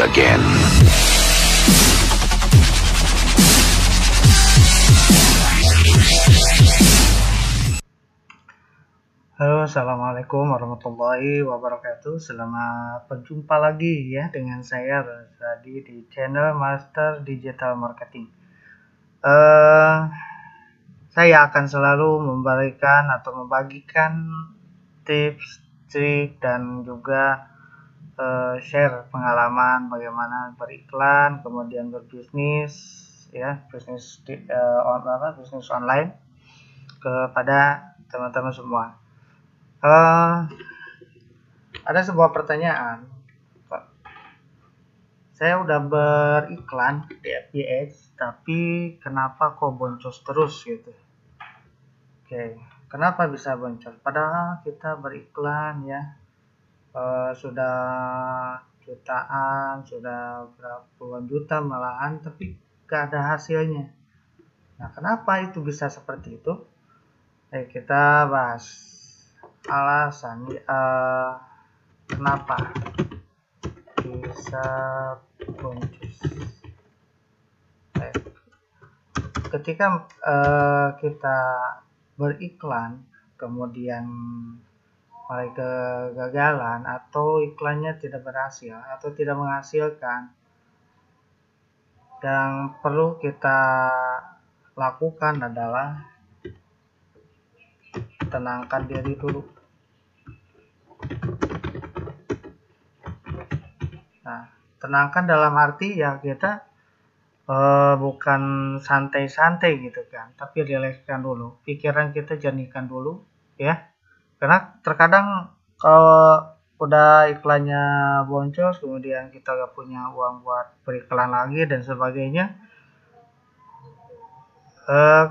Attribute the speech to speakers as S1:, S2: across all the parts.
S1: again.
S2: Halo, assalamualaikum warahmatullahi wabarakatuh. Selamat berjumpa lagi ya dengan saya tadi di channel Master Digital Marketing. Saya akan selalu memberikan atau membagikan tips, trik dan juga share pengalaman bagaimana beriklan, kemudian berbisnis, ya bisnis bisnis online kepada teman-teman semua. Ada sebuah pertanyaan, Pak. Saya udah beriklan di FBX, tapi kenapa kok boncos terus gitu? Oke, kenapa bisa boncos? Padahal kita beriklan ya. Sudah jutaan, sudah berapa puluhan juta malahan, tapi gak ada hasilnya. Nah, kenapa itu bisa seperti itu? Kita bahas alasan kenapa bisa boncos. Ketika kita beriklan kemudian mulai kegagalan atau iklannya tidak berhasil atau tidak menghasilkan, yang perlu kita lakukan adalah tenangkan diri dulu. Nah, tenangkan dalam arti ya kita bukan santai-santai gitu kan, tapi rilekskan dulu, pikiran kita jernihkan dulu ya. Karena terkadang kalau udah iklannya boncos, kemudian kita gak punya uang buat beriklan lagi dan sebagainya,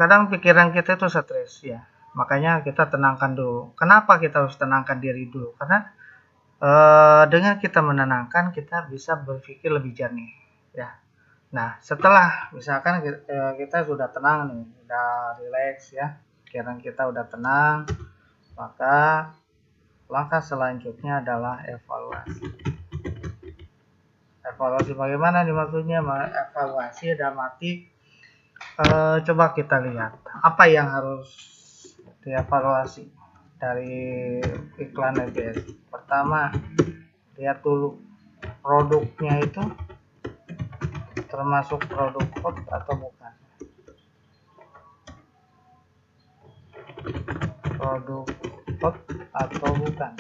S2: kadang pikiran kita itu stres ya. Makanya kita tenangkan dulu. Kenapa kita harus tenangkan diri dulu? Karena dengan kita menenangkan, kita bisa berpikir lebih jernih ya. Nah, setelah misalkan kita sudah tenang nih, udah relax ya, pikiran kita udah tenang, maka langkah selanjutnya adalah evaluasi. Evaluasi bagaimana nih maksudnya? Evaluasi dalam arti coba kita lihat apa yang harus dievaluasi dari iklan ABS. Pertama, lihat dulu produknya itu termasuk produk hot atau bukan. Produk hot atau bukan,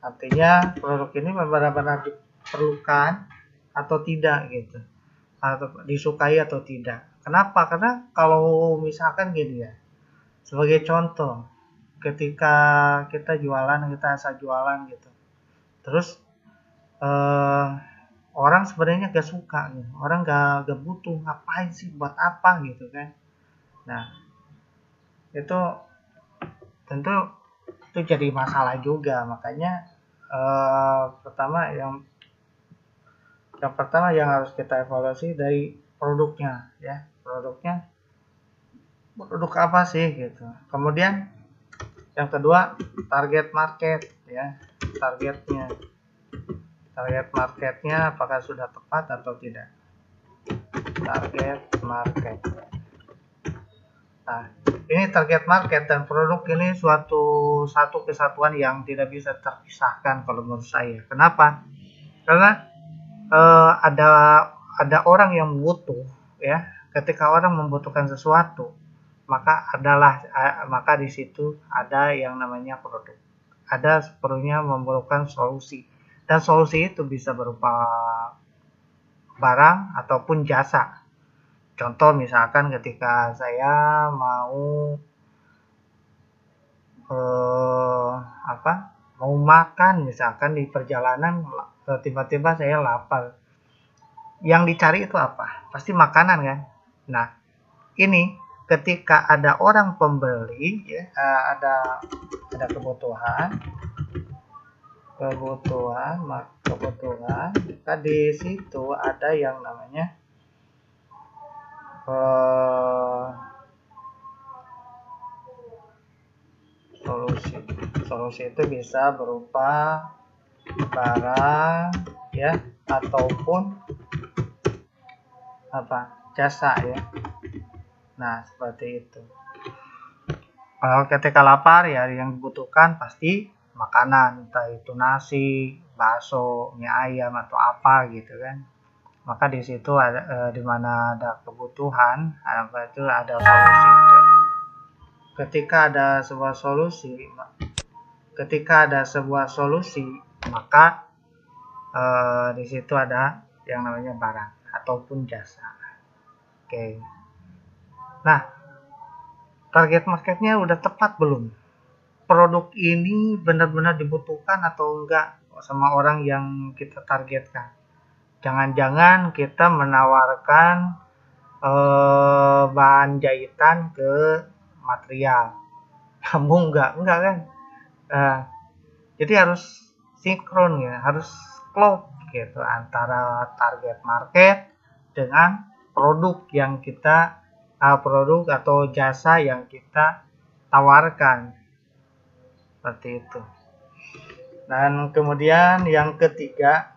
S2: artinya produk ini benar-benar diperlukan atau tidak gitu, atau disukai atau tidak. Kenapa? Karena kalau misalkan gini ya, sebagai contoh, ketika kita jualan, kita asal jualan gitu, terus orang sebenarnya gak suka gitu, orang gak butuh, ngapain sih, buat apa gitu kan. Nah, itu tentu itu jadi masalah juga. Makanya yang pertama yang harus kita evaluasi dari produknya ya, produk apa sih gitu. Kemudian yang kedua, target market ya, target marketnya apakah sudah tepat atau tidak. Target market. Nah, ini target market dan produk ini satu kesatuan yang tidak bisa terpisahkan kalau menurut saya. Kenapa? Karena ada orang yang butuh ya. Ketika orang membutuhkan sesuatu, maka di situ ada yang namanya produk. Ada seperlunya memerlukan solusi, dan solusi itu bisa berupa barang ataupun jasa. Contoh misalkan ketika saya mau mau makan, misalkan di perjalanan tiba-tiba saya lapar. Yang dicari itu apa? Pasti makanan kan. Nah, ini ketika ada orang pembeli ya, ada kebutuhan, maka di situ ada yang namanya solusi. Solusi itu bisa berupa barang ya, ataupun jasa ya. Nah, seperti itu. Kalau ketika lapar ya yang dibutuhkan pasti makanan, entah itu nasi, bakso, mie ayam atau apa gitu kan. Maka di situ ada di mana ada kebutuhan, itu ada solusi. Ketika ada sebuah solusi, maka di situ ada yang namanya barang ataupun jasa. Oke. Nah, target marketnya udah tepat belum? Produk ini benar-benar dibutuhkan atau enggak sama orang yang kita targetkan? Jangan-jangan kita menawarkan bahan jahitan ke material. Kamu enggak kan? Jadi harus sinkron ya, harus klop gitu antara target market dengan produk yang kita produk atau jasa yang kita tawarkan, seperti itu. Dan kemudian yang ketiga,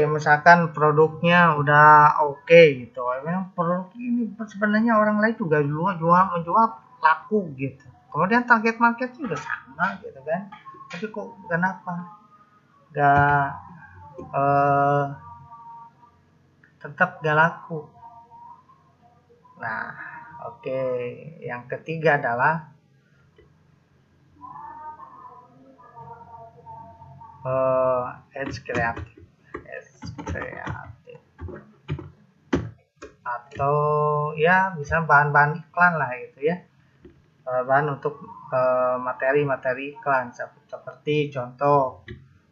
S2: misalkan produknya udah oke gitu, memang produk ini sebenarnya orang lain juga menjual laku gitu. Kemudian target marketnya udah sama gitu kan, tapi kok kenapa gak tetap gak laku? Nah, yang ketiga adalah ads kreatif atau ya bisa bahan-bahan iklan lah gitu ya, bahan untuk materi-materi iklan, seperti contoh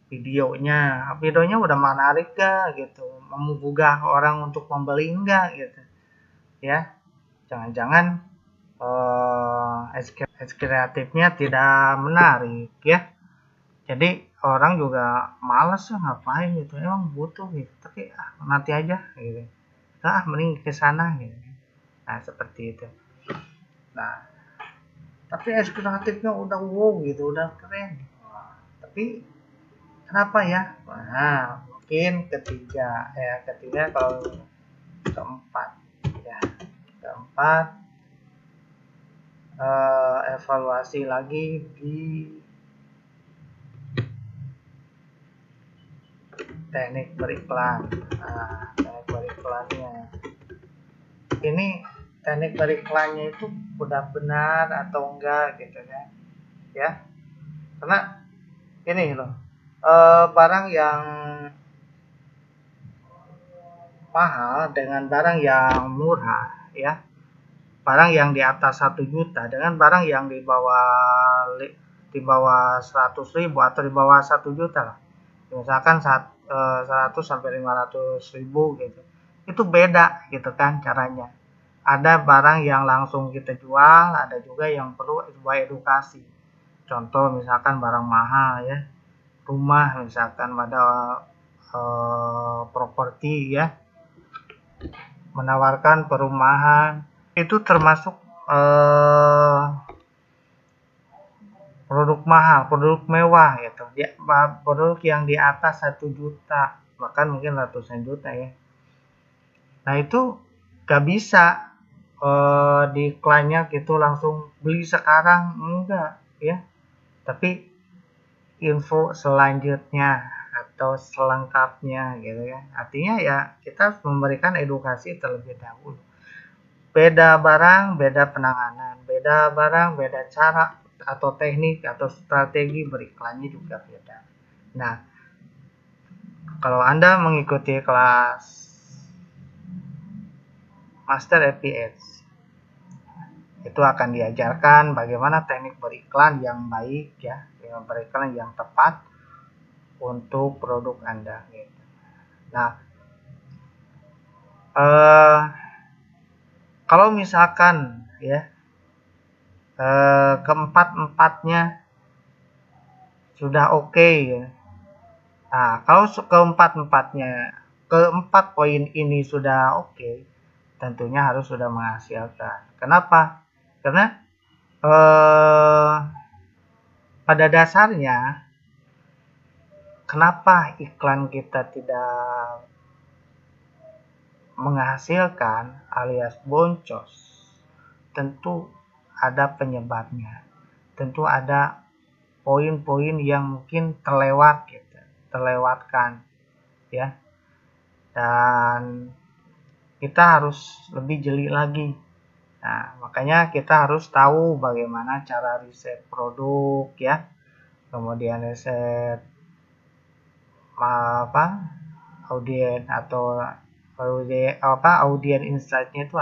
S2: videonya udah menarik gak gitu, menggugah orang untuk membeli enggak gitu ya. Jangan-jangan ads kreatifnya tidak menarik ya, jadi orang juga males ya, ngapain gitu, emang butuh gitu tapi nanti aja gitu, mending ke sana gitu. Nah, seperti itu. Nah, tapi ads kreatifnya udah wow gitu, udah keren, tapi kenapa ya? Nah, mungkin ketiga kalau keempat ya, evaluasi lagi di teknik beriklan. Nah, teknik beriklannya ini, teknik beriklannya itu udah benar atau enggak gitu kan ya. Karena ini loh, barang yang mahal dengan barang yang murah ya, barang yang di atas 1 juta dengan barang yang di bawah 100.000 atau di bawah 1 juta lah, misalkan 100 sampai 500.000 gitu, itu beda gitu kan caranya. Ada barang yang langsung kita jual, ada juga yang perlu sebuah edukasi. Contoh misalkan barang mahal ya, rumah misalkan, pada properti ya, menawarkan perumahan, itu termasuk produk mahal, produk mewah gitu ya, produk yang di atas 1 juta bahkan mungkin ratusan juta ya. Nah, itu gak bisa di iklannya gitu langsung beli sekarang, enggak ya, tapi info selanjutnya atau selengkapnya gitu ya. Artinya ya kita harus memberikan edukasi terlebih dahulu. Beda barang, beda penanganan, beda barang, beda cara atau teknik atau strategi beriklannya juga beda. Nah, kalau Anda mengikuti kelas Master FBS, itu akan diajarkan bagaimana teknik beriklan yang baik ya, beriklan yang tepat untuk produk Anda gitu. Nah, kalau misalkan ya keempat-empatnya sudah oke ya. Nah, kalau keempat poin ini sudah oke, tentunya harus sudah menghasilkan. Kenapa? Karena pada dasarnya kenapa iklan kita tidak menghasilkan alias boncos? Tentu ada penyebabnya. Tentu ada poin-poin yang mungkin terlewatkan ya. Dan kita harus lebih jeli lagi. Nah, makanya kita harus tahu bagaimana cara riset produk ya. Kemudian riset audien atau audien insight-nya itu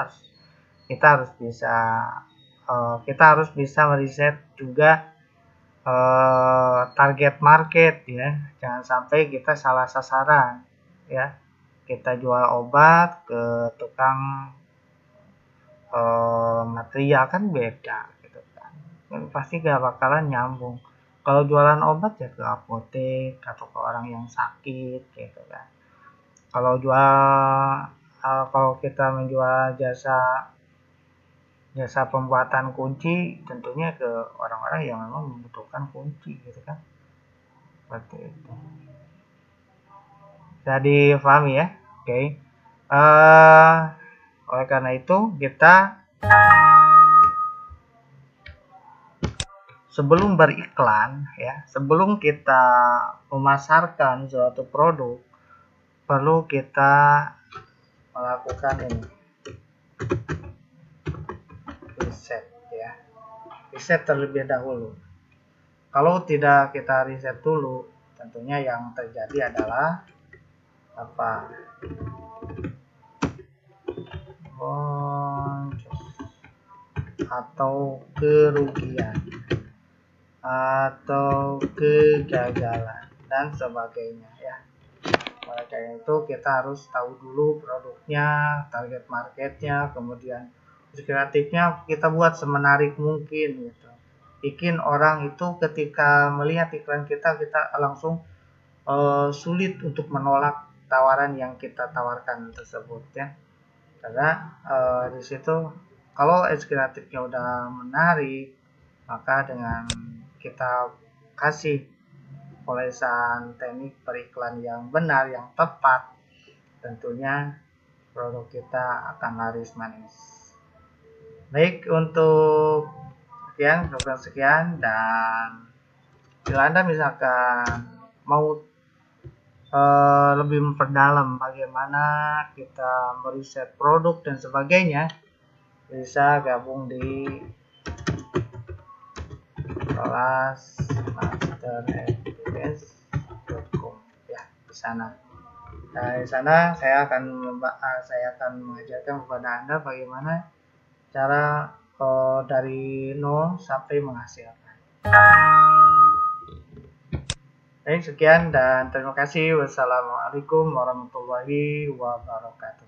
S2: kita harus bisa meriset juga target market ya. Jangan sampai kita salah sasaran ya. Kita jual obat ke tukang material kan beda gitu kan. Pasti gak bakalan nyambung. Kalau jualan obat ya ke apotek atau ke orang yang sakit gitu kan. Kalau kita menjual jasa pembuatan kunci, tentunya ke orang-orang yang memang membutuhkan kunci gitu kan. Seperti itu. Jadi paham ya? Oke. Oleh karena itu kita sebelum beriklan ya, sebelum kita memasarkan suatu produk, perlu kita melakukan ini riset ya. Riset terlebih dahulu. Kalau tidak kita riset dulu, tentunya yang terjadi adalah boncos atau kerugian atau kegagalan dan sebagainya ya. Oleh karena itu kita harus tahu dulu produknya, target marketnya, kemudian kreatifnya kita buat semenarik mungkin gitu. Bikin orang itu ketika melihat iklan kita langsung sulit untuk menolak tawaran yang kita tawarkan tersebut ya. Karena di situ kalau kreatifnya udah menarik, maka dengan kita kasih polesan teknik periklan yang benar, yang tepat, tentunya produk kita akan laris manis. Baik, untuk sekian, dan bila Anda misalkan mau lebih memperdalam bagaimana kita meriset produk dan sebagainya, bisa gabung di kelas masterfps.com ya, di sana. Nah, di sana saya akan mengajarkan kepada Anda bagaimana cara dari nol sampai menghasilkan. Baik, sekian dan terima kasih. Wassalamualaikum warahmatullahi wabarakatuh.